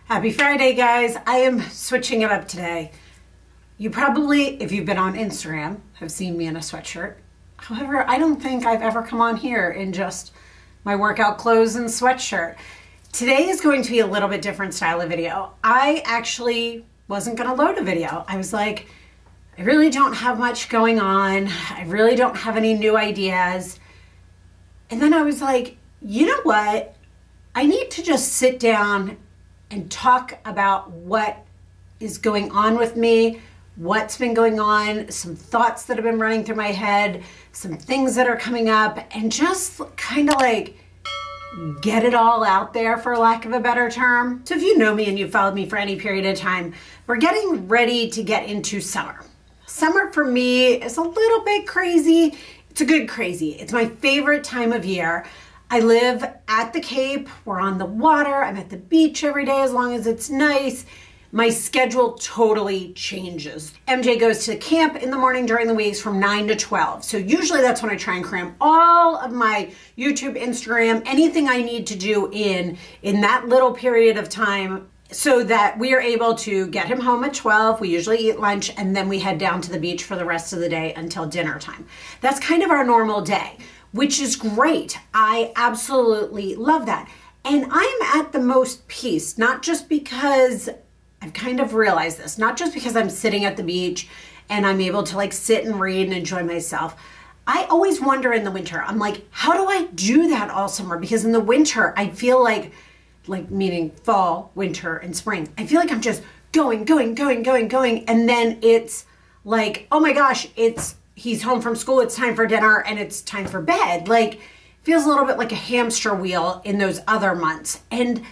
Happy Friday, guys. I am switching it up today. You probably, if you've been on Instagram, have seen me in a sweatshirt. However, I don't think I've ever come on here in just my workout clothes and sweatshirt. Today is going to be a little bit different style of video. I actually wasn't going to load a video. I was like, I really don't have much going on. I really don't have any new ideas. And then I was like, you know what? I need to just sit down and talk about what is going on with me, what's been going on, some thoughts that have been running through my head, some things that are coming up, and just kind of like get it all out there, for lack of a better term. So if you know me and you've followed me for any period of time, we're getting ready to get into summer. Summer for me is a little bit crazy. It's a good crazy. It's my favorite time of year. I live at the Cape. We're on the water. I'm at the beach every day as long as it's nice. My schedule totally changes. MJ goes to camp in the morning during the weeks from 9 to 12. So usually that's when I try and cram all of my YouTube, Instagram, anything I need to do in that little period of time so that we are able to get him home at 12. We usually eat lunch and then we head down to the beach for the rest of the day until dinner time. That's kind of our normal day, which is great. I absolutely love that. And I'm at the most peace, not just because I've kind of realized this, not just because I'm sitting at the beach and I'm able to like sit and read and enjoy myself. I always wonder in the winter, I'm like, how do I do that all summer? Because in the winter, I feel like meaning fall, winter, and spring, I feel like I'm just going. And then it's like, oh my gosh, he's home from school, it's time for dinner, and it's time for bed. Like, feels a little bit like a hamster wheel in those other months. And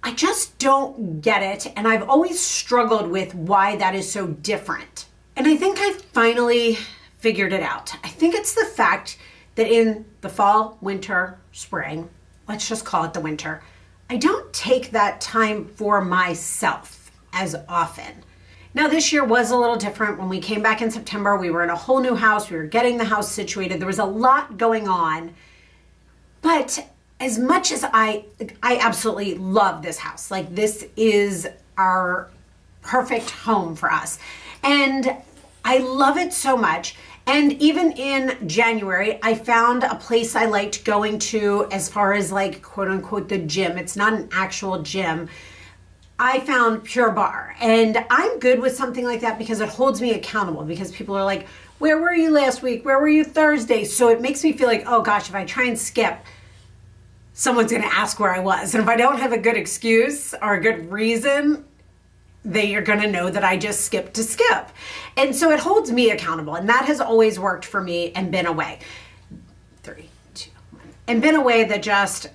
I just don't get it. And I've always struggled with why that is so different. And I think I finally figured it out. I think it's the fact that in the fall, winter, spring, let's just call it the winter, I don't take that time for myself as often. Now, this year was a little different. When we came back in September, we were in a whole new house. We were getting the house situated. There was a lot going on. But as much as I absolutely love this house, like this is our perfect home for us. And I love it so much. And even in January, I found a place I liked going to as far as like, quote unquote, the gym. It's not an actual gym. I found Pure Barre, and I'm good with something like that because it holds me accountable, because people are like, where were you last week? Where were you Thursday? So it makes me feel like, oh gosh, if I try and skip, someone's going to ask where I was. And if I don't have a good excuse or a good reason, they are going to know that I just skipped to skip. And so it holds me accountable. And that has always worked for me and been a way. 3, 2, 1. And been a way that just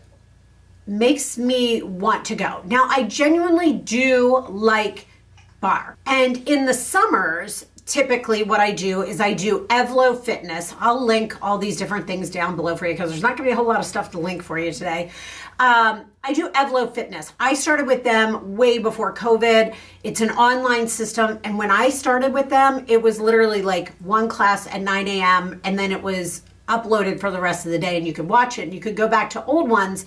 makes me want to go. Now, I genuinely do like barre. And in the summers, typically what I do is I do Evlo Fitness. I'll link all these different things down below for you because there's not going to be a whole lot of stuff to link for you today. I do Evlo Fitness. I started with them way before COVID. It's an online system. And when I started with them, it was literally like one class at 9 a.m. and then it was uploaded for the rest of the day and you could watch it and you could go back to old ones.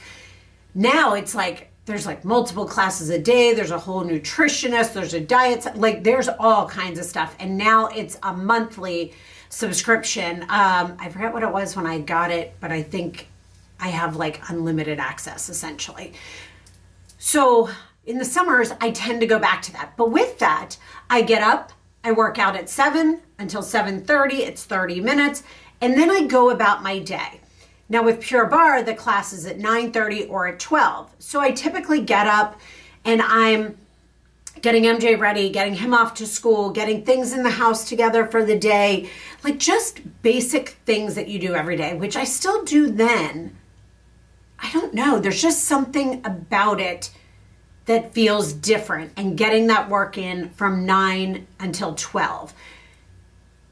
Now it's like, there's like multiple classes a day. There's a whole nutritionist. There's a diet, like there's all kinds of stuff. And now it's a monthly subscription. I forget what it was when I got it, but I think I have like unlimited access essentially. So in the summers, I tend to go back to that. But with that, I get up, I work out at 7 until 7:30. It's 30 minutes. And then I go about my day. Now with Pure Barre, the class is at 9:30 or at 12. So I typically get up and I'm getting MJ ready, getting him off to school, getting things in the house together for the day, like just basic things that you do every day, which I still do then. I don't know, there's just something about it that feels different, and getting that work in from 9 until 12.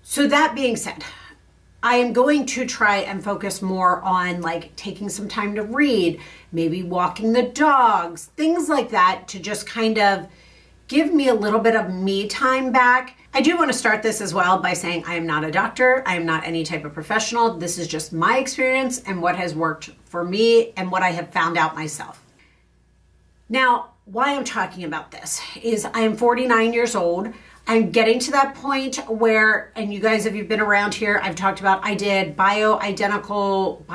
So that being said, I am going to try and focus more on like taking some time to read, maybe walking the dogs, things like that, to just kind of give me a little bit of me time back. I do want to start this as well by saying I am not a doctor. I am not any type of professional. This is just my experience and what has worked for me and what I have found out myself. Now, why I'm talking about this is I am 49 years old. I'm getting to that point where, and you guys, if you've been around here, I've talked about, I did bioidentical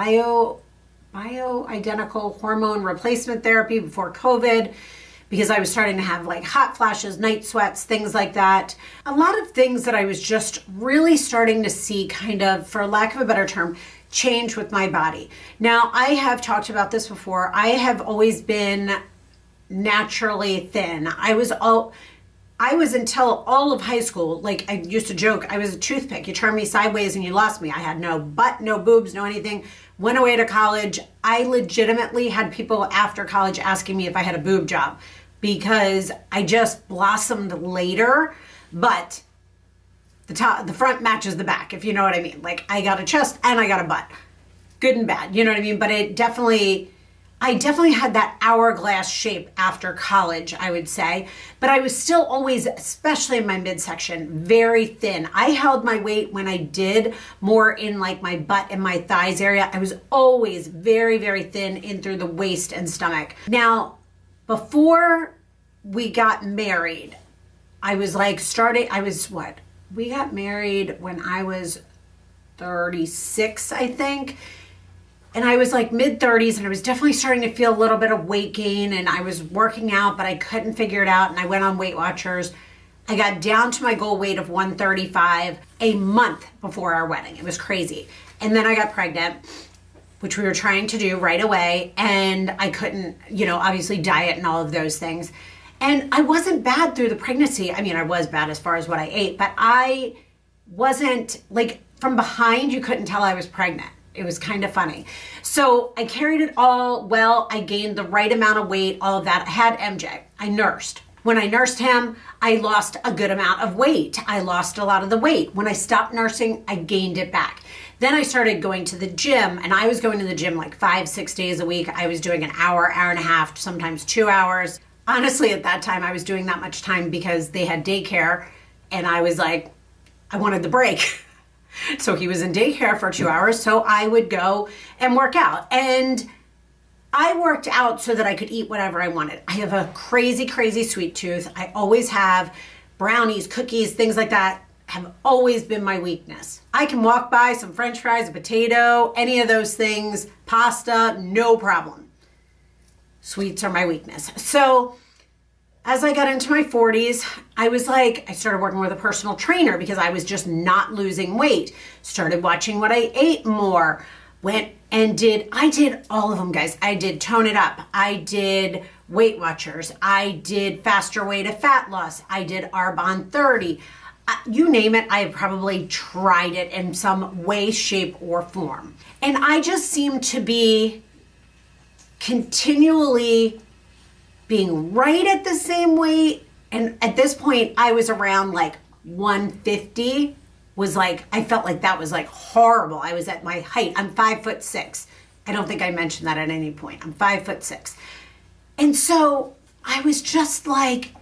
hormone replacement therapy before COVID because I was starting to have like hot flashes, night sweats, things like that. A lot of things that I was just really starting to see kind of, for lack of a better term, change with my body. Now, I have talked about this before. I have always been naturally thin. I was until all of high school, like I used to joke, I was a toothpick. You turned me sideways and you lost me. I had no butt, no boobs, no anything. Went away to college. I legitimately had people after college asking me if I had a boob job because I just blossomed later, but the front matches the back, if you know what I mean. Like I got a chest and I got a butt. Good and bad, you know what I mean? But I definitely had that hourglass shape after college, I would say. But I was still always, especially in my midsection, very thin. I held my weight when I did more in like my butt and my thighs area. I was always very, very thin in through the waist and stomach. Now, before we got married, I was like we got married when I was 36, I think. And I was like mid-30s and I was definitely starting to feel a little bit of weight gain and I was working out, but I couldn't figure it out. And I went on Weight Watchers. I got down to my goal weight of 135 a month before our wedding. It was crazy. And then I got pregnant, which we were trying to do right away. And I couldn't, obviously diet and all of those things. And I wasn't bad through the pregnancy. I mean, I was bad as far as what I ate, but I wasn't like from behind, you couldn't tell I was pregnant. It was kind of funny. So I carried it all well. I gained the right amount of weight, all of that. I had MJ. I nursed. When I nursed him, I lost a good amount of weight. I lost a lot of the weight. When I stopped nursing, I gained it back. Then I started going to the gym, and I was going to the gym like 5-6 days a week. I was doing an hour, hour and a half, sometimes 2 hours. Honestly, at that time, I was doing that much time because they had daycare, and I was like, I wanted the break. So he was in daycare for 2 hours, so I would go and work out. And I worked out so that I could eat whatever I wanted. I have a crazy, crazy sweet tooth. I always have. Brownies, cookies, things like that have always been my weakness. I can walk by some French fries, a potato, any of those things, pasta, no problem. Sweets are my weakness. So as I got into my 40s, I started working with a personal trainer because I was just not losing weight. Started watching what I ate more. I did all of them, guys. I did Tone It Up. I did Weight Watchers. I did Faster Way to Fat Loss. I did Arbonne 30. You name it, I have probably tried it in some way, shape, or form. And I just seem to be continually being right at the same weight. And at this point, I was around like 150. I felt like that was like horrible. I was at my height. I'm 5'6". I don't think I mentioned that at any point. I'm 5'6". And so I was just like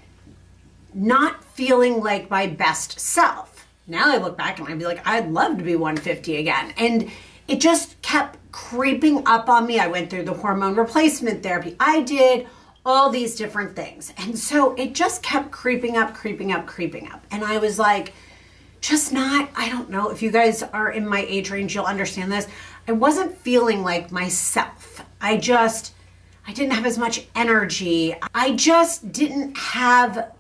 not feeling like my best self. Now I look back and I'd be like, I'd love to be 150 again. And it just kept creeping up on me. I went through the hormone replacement therapy. I did all these different things. And so it just kept creeping up. And I was like, I don't know if you guys are in my age range, you'll understand this. I wasn't feeling like myself. I didn't have as much energy. I just didn't have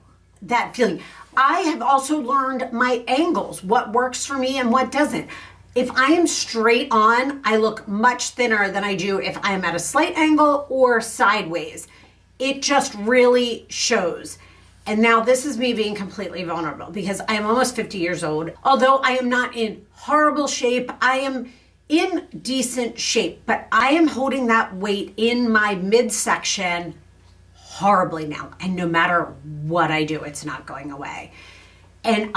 that feeling. I have also learned my angles, what works for me and what doesn't. If I am straight on, I look much thinner than I do if I am at a slight angle or sideways. It just really shows. And now this is me being completely vulnerable because I am almost 50 years old. Although I am not in horrible shape, I am in decent shape, but I am holding that weight in my midsection horribly now. And no matter what I do, it's not going away. And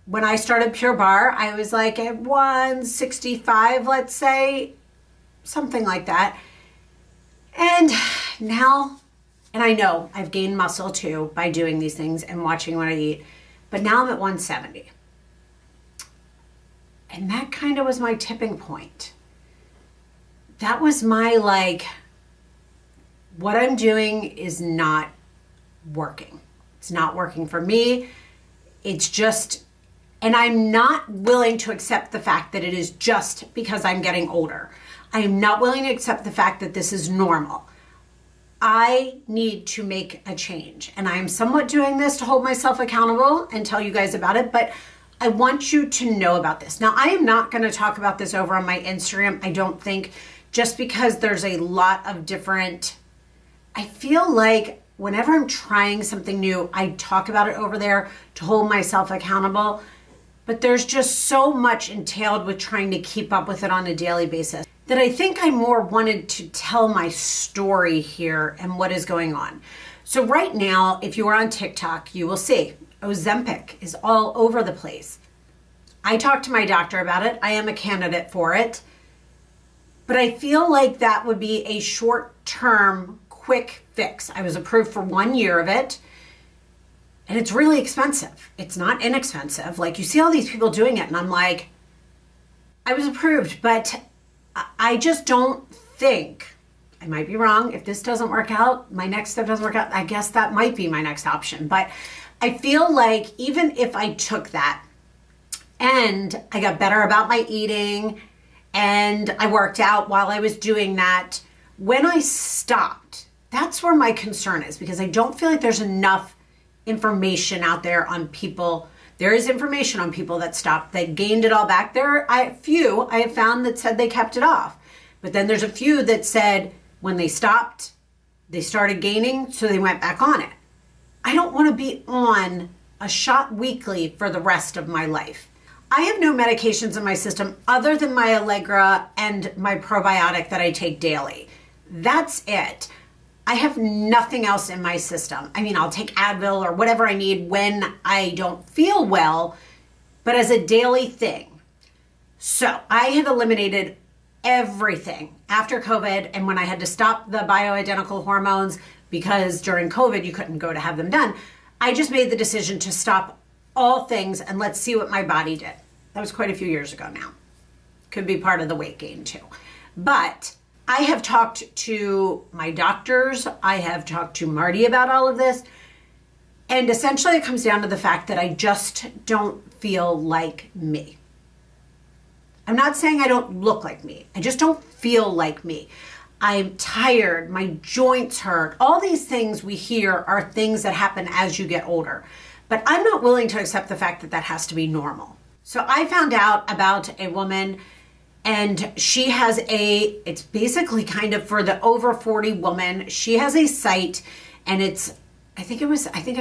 when I started Pure Barre, I was like at 165, let's say, something like that. And now, and I know I've gained muscle too by doing these things and watching what I eat, but now I'm at 170. And that kind of was my tipping point. That was my what I'm doing is not working. It's not working for me. It's just, and I'm not willing to accept the fact that it is just because I'm getting older. I am not willing to accept the fact that this is normal. I need to make a change, and I am somewhat doing this to hold myself accountable and tell you guys about it, but I want you to know about this. Now, I am not going to talk about this over on my Instagram, I don't think, just because there's a lot of different, I feel like whenever I'm trying something new, I talk about it over there to hold myself accountable, but there's just so much entailed with trying to keep up with it on a daily basis that I think I more wanted to tell my story here and what is going on. So right now, if you are on TikTok, you will see Ozempic is all over the place. I talked to my doctor about it. I am a candidate for it. But I feel like that would be a short-term, quick fix. I was approved for 1 year of it. And it's really expensive. It's not inexpensive. Like, you see all these people doing it, and I'm like, I was approved, but I just don't think, I might be wrong, if this doesn't work out, my next step doesn't work out, I guess that might be my next option. But I feel like even if I took that and I got better about my eating and I worked out while I was doing that, when I stopped, that's where my concern is, because I don't feel like there's enough information out there on people. There is information on people that stopped, that gained it all back. There are a few I have found that said they kept it off. But then there's a few that said when they stopped, they started gaining, so they went back on it. I don't want to be on a shot weekly for the rest of my life. I have no medications in my system other than my Allegra and my probiotic that I take daily. That's it. I have nothing else in my system. I mean, I'll take Advil or whatever I need when I don't feel well, but as a daily thing. So I had eliminated everything after COVID, and when I had to stop the bioidentical hormones because during COVID you couldn't go to have them done, I just made the decision to stop all things and let's see what my body did. That was quite a few years ago now. Could be part of the weight gain too. But I have talked to my doctors, I have talked to Marty about all of this, and essentially it comes down to the fact that I just don't feel like me. I'm not saying I don't look like me, I just don't feel like me. I'm tired, my joints hurt. All these things we hear are things that happen as you get older, but I'm not willing to accept the fact that that has to be normal. So I found out about a woman, and she has it's basically kind of for the over 40 woman. She has a site, and I think I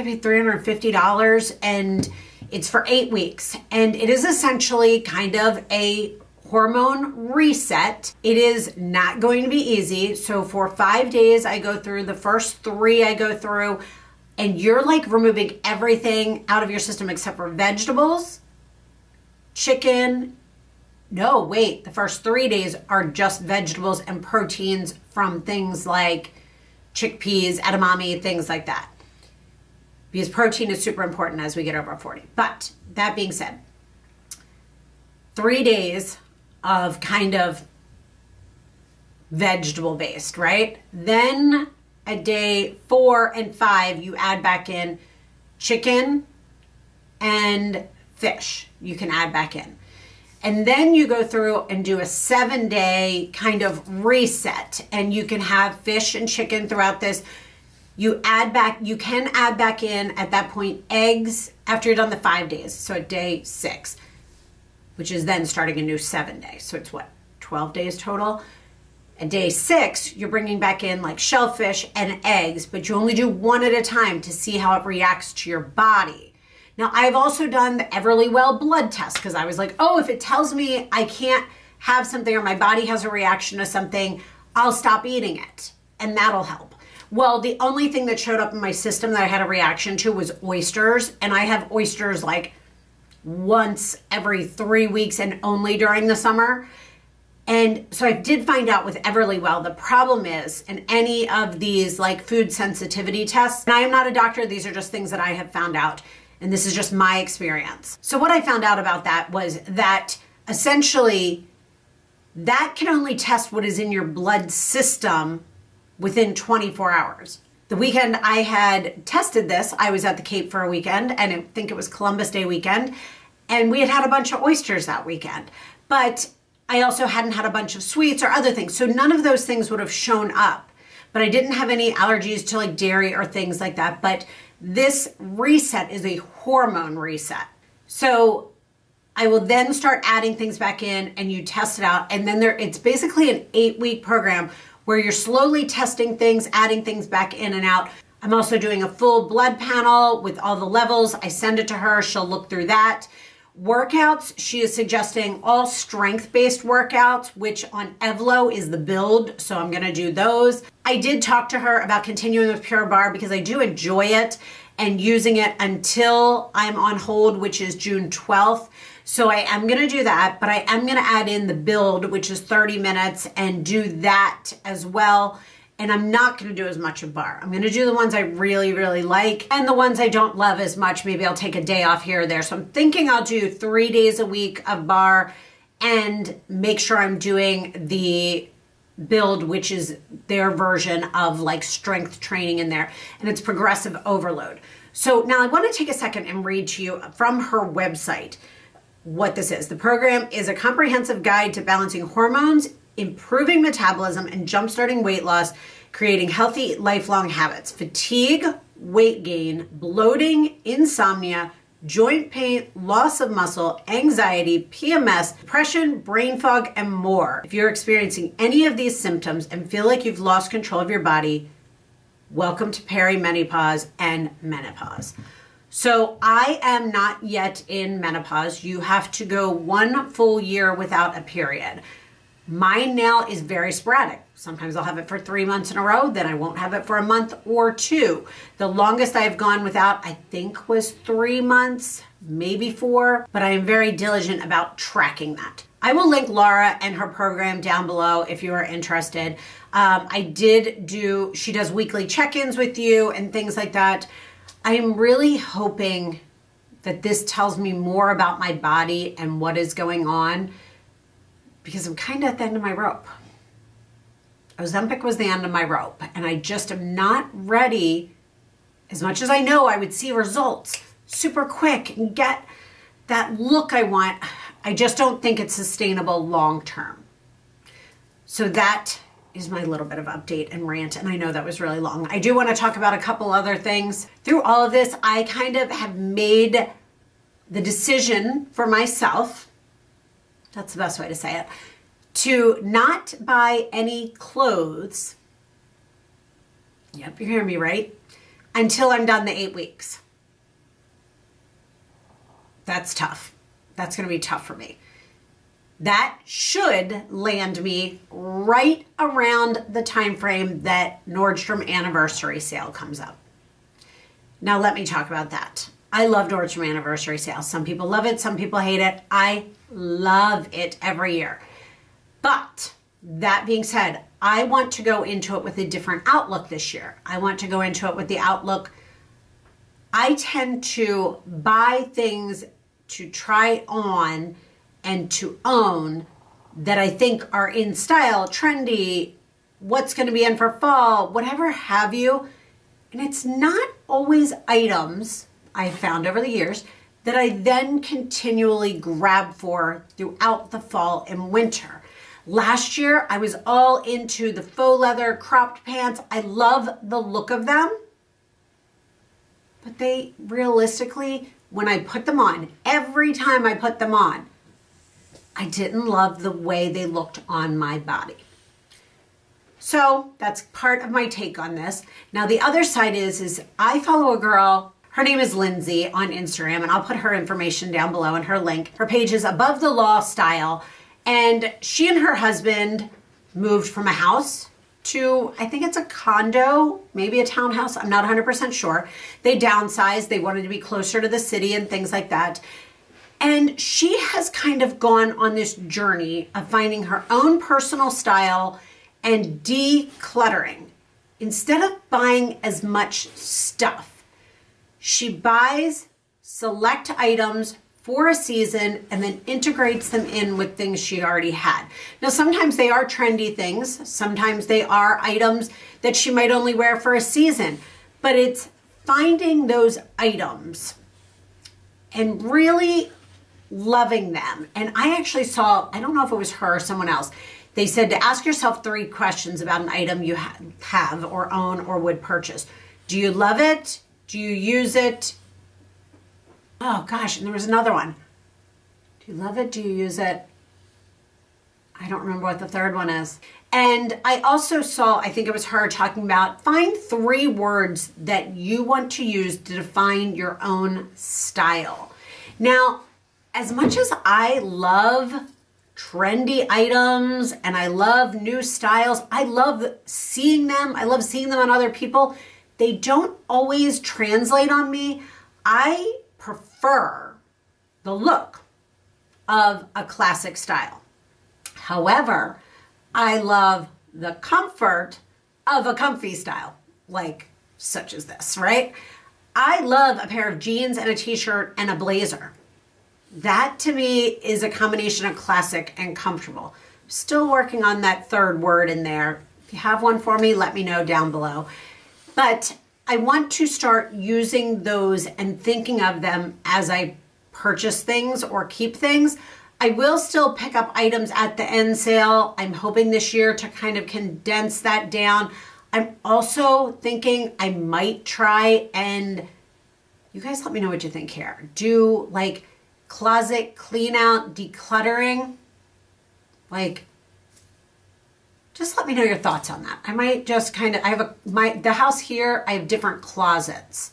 paid $350, and it's for 8 weeks. And it is essentially kind of a hormone reset. It is not going to be easy. So for 5 days, I go through, the first 3 I go through, and you're like removing everything out of your system except for vegetables, chicken. No, wait, the first 3 days are just vegetables and proteins from things like chickpeas, edamame, things like that. Because protein is super important as we get over 40. But that being said, 3 days of kind of vegetable based, right? Then at day 4 and 5, you add back in chicken and fish. You can add back in. And then you go through and do a 7-day kind of reset, and you can have fish and chicken throughout this. You can add back in at that point eggs after you're done the 5 days. So at day 6, which is then starting a new 7 day. So it's what, 12 days total? At day 6, you're bringing back in like shellfish and eggs, but you only do one at a time to see how it reacts to your body. Now, I've also done the Everlywell blood test because I was like, oh, if it tells me I can't have something or my body has a reaction to something, I'll stop eating it, and that'll help. Well, the only thing that showed up in my system that I had a reaction to was oysters, and I have oysters like once every 3 weeks and only during the summer. And so I did find out with Everlywell, the problem is in any of these like food sensitivity tests, and I am not a doctor, these are just things that I have found out, and this is just my experience. So what I found out about that was that essentially that can only test what is in your blood system within 24 hours. The weekend I had tested this, I was at the Cape for a weekend, and I think it was Columbus Day weekend, and we had had a bunch of oysters that weekend. But I also hadn't had a bunch of sweets or other things, so none of those things would have shown up. But I didn't have any allergies to like dairy or things like that. But this reset is a hormone reset. So I will then start adding things back in and you test it out. And then it's basically an 8-week program where you're slowly testing things, adding things back in and out. I'm also doing a full blood panel with all the levels. I send it to her. She'll look through that. Workouts, she is suggesting all strength-based workouts, which on Evlo is the build, so I'm gonna do those. I did talk to her about continuing with Pure Barre because I do enjoy it and using it until I'm on hold, which is June 12th. So I am gonna do that, but I am gonna add in the build, which is 30 minutes, and do that as well. And I'm not gonna do as much of barre. I'm gonna do the ones I really, really like, and the ones I don't love as much, maybe I'll take a day off here or there. So I'm thinking I'll do 3 days a week of barre and make sure I'm doing the build, which is their version of like strength training in there, and it's progressive overload. So now I wanna take a second and read to you from her website what this is. The program is a comprehensive guide to balancing hormones, improving metabolism, and jumpstarting weight loss, creating healthy lifelong habits. Fatigue, weight gain, bloating, insomnia, joint pain, loss of muscle, anxiety, PMS, depression, brain fog, and more. If you're experiencing any of these symptoms and feel like you've lost control of your body, welcome to perimenopause and menopause. So I am not yet in menopause. You have to go 1 full year without a period. Mine now is very sporadic. Sometimes I'll have it for 3 months in a row, then I won't have it for a month or 2. The longest I've gone without, I think, was 3 months, maybe 4, but I am very diligent about tracking that. I will link Laura and her program down below if you are interested. She does weekly check-ins with you and things like that. I am really hoping that this tells me more about my body and what is going on, because I'm kind of at the end of my rope. Ozempic was the end of my rope, and I just am not ready, as much as I know I would see results super quick and get that look I want. I just don't think it's sustainable long term. So that is my little bit of update and rant, and I know that was really long. I do want to talk about a couple other things. Through all of this, I kind of have made the decision for myself, that's the best way to say it, to not buy any clothes, yep, you're hearing me right, until I'm done the 8 weeks. That's tough. That's going to be tough for me. That should land me right around the time frame that Nordstrom anniversary sale comes up. Now let me talk about that. I love Nordstrom anniversary sale. Some people love it, some people hate it. I love it every year. But that being said, I want to go into it with a different outlook this year. I want to go into it with the outlook, I tend to buy things to try on and to own that I think are in style, trendy, what's going to be in for fall, whatever have you. And it's not always items I've found over the years that I then continually grab for throughout the fall and winter. Last year, I was all into the faux leather cropped pants. I love the look of them, but they realistically, when I put them on, every time I put them on, I didn't love the way they looked on my body. So that's part of my take on this. Now the other side is I follow a girl, her name is Lindsay on Instagram, and I'll put her information down below and her link. Her page is Above the Law Style, and she and her husband moved from a house to, I think it's a condo, maybe a townhouse, I'm not 100% sure. They downsized, they wanted to be closer to the city and things like that. And she has kind of gone on this journey of finding her own personal style and decluttering. Instead of buying as much stuff, she buys select items for a season and then integrates them in with things she already had. Now, sometimes they are trendy things. Sometimes they are items that she might only wear for a season, but it's finding those items and really loving them. And I actually saw, I don't know if it was her or someone else, they said to ask yourself 3 questions about an item you have or own or would purchase. Do you love it? Do you use it? Oh gosh, and there was another one. Do you love it? Do you use it? I don't remember what the third one is. And I also saw, I think it was her talking about, find 3 words that you want to use to define your own style. Now, as much as I love trendy items and I love new styles, I love seeing them. I love seeing them on other people. They don't always translate on me. I prefer the look of a classic style. However, I love the comfort of a comfy style, like such as this, right? I love a pair of jeans and a t-shirt and a blazer. That to me is a combination of classic and comfortable. Still working on that third word in there. If you have one for me, let me know down below. But I want to start using those and thinking of them as I purchase things or keep things. I will still pick up items at the end sale. I'm hoping this year to kind of condense that down. I'm also thinking I might try, and you guys let me know what you think here, do like closet clean out, decluttering. Like, just let me know your thoughts on that. I might just kind of, I have the house here, I have different closets.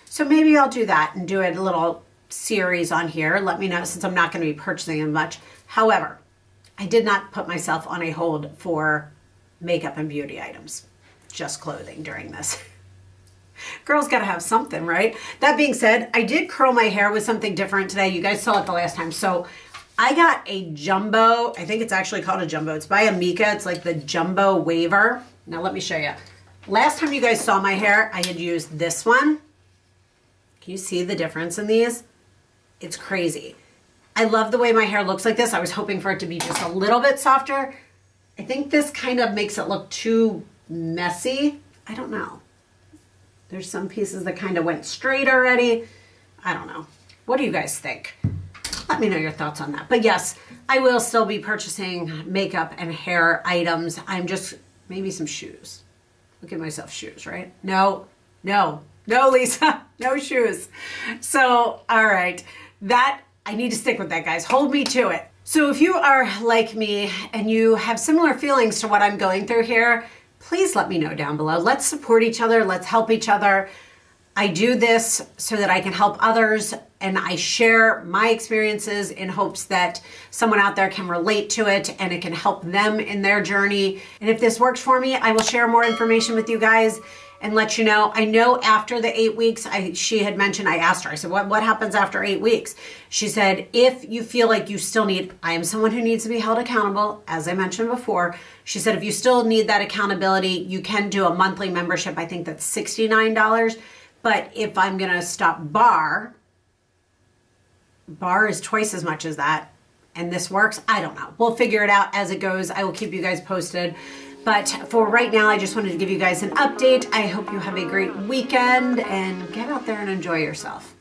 So maybe I'll do that and do a little series on here. Let me know, since I'm not going to be purchasing them much. However, I did not put myself on a hold for makeup and beauty items, just clothing during this. Girls got to have something, right? That being said, I did curl my hair with something different today. You guys saw it the last time. So I got a jumbo, I think it's actually called a jumbo. It's by Amika. It's like the jumbo waver. Now let me show you. Last time you guys saw my hair, I had used this one. Can you see the difference in these? It's crazy. I love the way my hair looks like this. I was hoping for it to be just a little bit softer. I think this kind of makes it look too messy. I don't know. There's some pieces that kind of went straight already. I don't know. What do you guys think? Let me know your thoughts on that. But yes, I will still be purchasing makeup and hair items. I'm just, maybe some shoes. Look at myself, shoes, right? No, Lisa, no shoes. So, all right, that, I need to stick with that, guys. Hold me to it. So if you are like me and you have similar feelings to what I'm going through here, please let me know down below. Let's support each other. Let's help each other. I do this so that I can help others, and I share my experiences in hopes that someone out there can relate to it and it can help them in their journey. And if this works for me, I will share more information with you guys and let you know. I know after the 8 weeks, she had mentioned, I asked her, I said, what happens after 8 weeks? She said, if you feel like you still need, I am someone who needs to be held accountable, as I mentioned before. She said, if you still need that accountability, you can do a monthly membership. I think that's $69. But if I'm going to stop bar is twice as much as that, and this works, I don't know. We'll figure it out as it goes. I will keep you guys posted. But for right now, I just wanted to give you guys an update. I hope you have a great weekend and get out there and enjoy yourself.